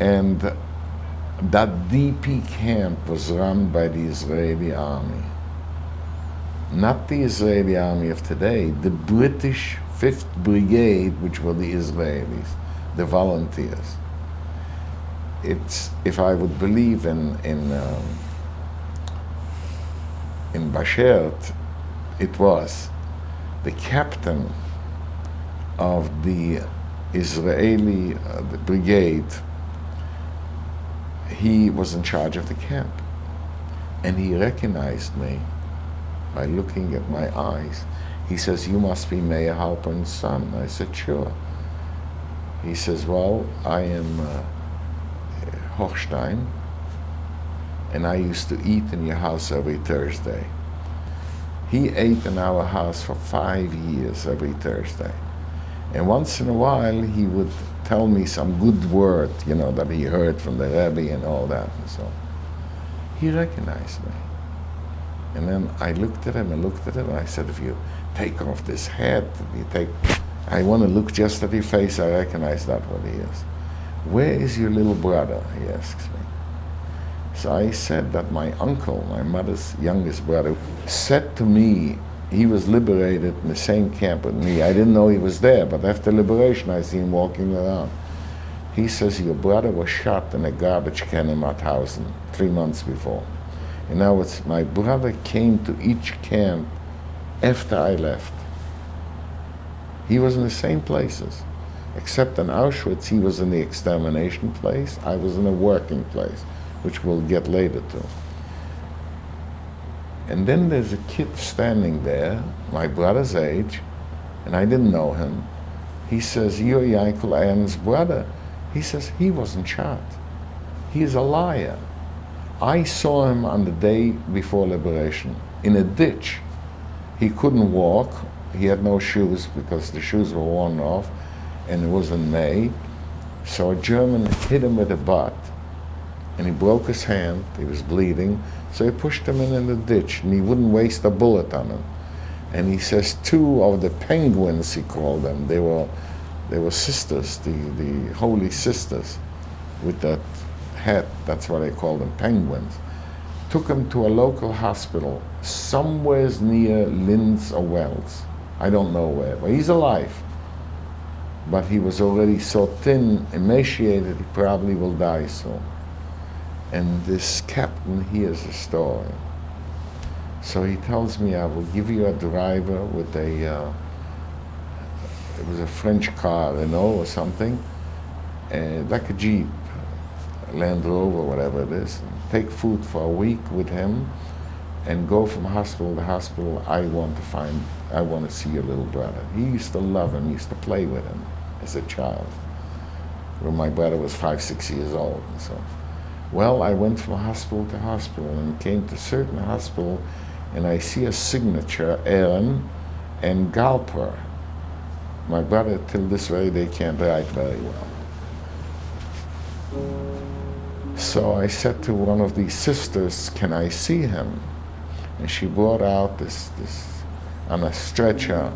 And that DP camp was run by the Israeli army. Not the Israeli army of today, the British 5th Brigade, which were the Israelis, the volunteers. It's, if I would believe in Bashert, it was the captain of the Israeli the brigade. He was in charge of the camp, and he recognized me by looking at my eyes. He says, "You must be Meir Halpern's son." I said, "Sure." He says, "Well, I am Hochstein, and I used to eat in your house every Thursday." He ate in our house for 5 years every Thursday. And once in a while, he would tell me some good word, you know, that he heard from the Rebbe and all that. And so he recognized me. And then I looked at him and looked at him, and I said, "If you take off this hat, I want to look just at your face, I recognize that what he is." "Where is your little brother?" he asks me. So I said that my uncle, my mother's youngest brother, said to me, he was liberated in the same camp with me. I didn't know he was there, but after liberation I see him walking around. He says, "Your brother was shot in a garbage can in Mauthausen 3 months before." In other words, my brother came to each camp after I left. He was in the same places, except in Auschwitz he was in the extermination place, I was in a working place, which we'll get later to. And then there's a kid standing there, my brother's age, and I didn't know him. He says, "You're Yankel Aaron's brother." He says, "He wasn't shot. He is a liar. I saw him on the day before liberation in a ditch. He couldn't walk. He had no shoes because the shoes were worn off, and it was in May. So a German hit him with a butt, and he broke his hand. He was bleeding, so he pushed him in the ditch, and he wouldn't waste a bullet on him. And he says 2 of the penguins, he called them, they were sisters, the holy sisters, with that hat, that's why they called them penguins, took him to a local hospital, somewhere near Linz or Wels. I don't know where, but he's alive. But he was already so thin, emaciated, he probably will die soon. And this captain hears the story. So he tells me, "I will give you a driver with it was a French car, Renault or something, like a Jeep, Land Rover, whatever it is. Take food for a week with him and go from hospital to hospital. I want to see your little brother." He used to love him, he used to play with him as a child, when my brother was 5, 6 years old. And so, well, I went from hospital to hospital and came to a certain hospital, and I see a signature, Aaron and Galper. My brother, till this very day, can't write very well. So I said to one of these sisters, "Can I see him?" And she brought out this on a stretcher,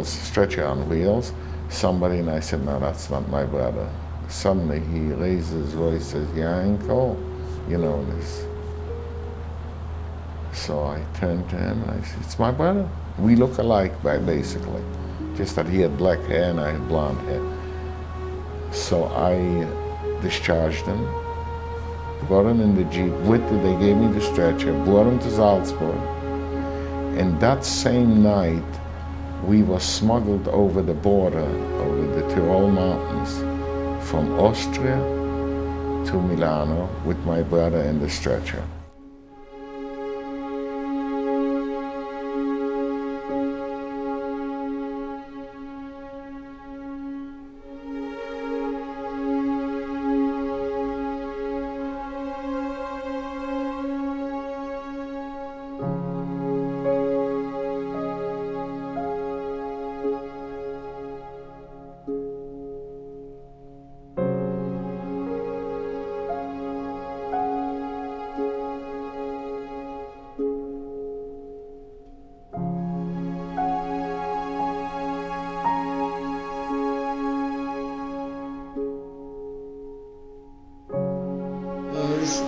stretcher on wheels, somebody, and I said, "No, that's not my brother." Suddenly he raises his voice, says, "Yankel," you know this. So I turned to him and I said, "It's my brother. We look alike, basically, just that he had black hair and I had blonde hair." So I discharged him, brought him in the Jeep they gave me the stretcher, brought him to Salzburg, and that same night we were smuggled over the border, over the Tyrol Mountains, from Austria to Milano with my brother in the stretcher.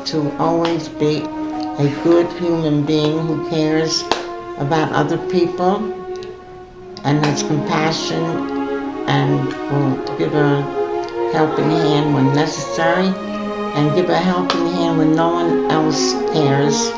to always be a good human being who cares about other people and has compassion and will give a helping hand when necessary and give a helping hand when no one else cares.